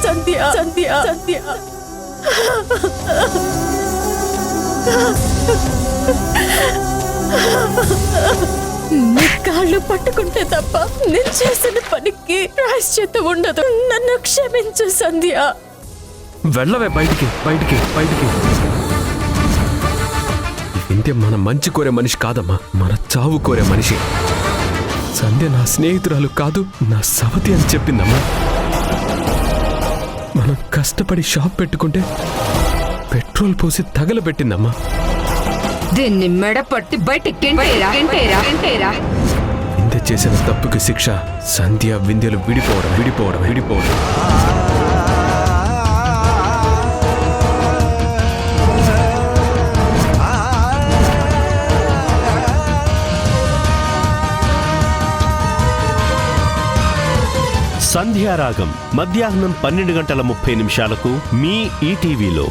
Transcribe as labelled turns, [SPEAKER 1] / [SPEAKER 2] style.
[SPEAKER 1] సంధ్య సంధ్య సంధ్య నీ కాళ్ళు పట్టుకుంటే తప్ప నేను చేసిన పనికి ప్రాయశ్చిత్తం ఉండదు. నన్ను క్షమించు సంధ్య.
[SPEAKER 2] వెళ్ళవే బయటికి బయటికి బయటికి. వింధ్య మన మంచి కోరే మనిషి కాదమ్మా, మన చావు కోరే మనిషి. సంధ్య నా స్నేహితురాలు కాదు, నా సవతి అని చెప్పిందమ్మా. మనం కష్టపడి షాప్ పెట్టుకుంటే పెట్రోల్ పోసి తగలబెట్టిందమ్మా.
[SPEAKER 3] దీన్ని మెడపట్టి బయటికి
[SPEAKER 2] వింధ్య చేసిన తప్పుకి శిక్ష సంధ్య వింధ్యలు విడిపోవడం విడిపోవడం విడిపోవడం.
[SPEAKER 4] సంధ్యారాగం మధ్యాహ్నం 12:30 మీ ఈటీవీలో.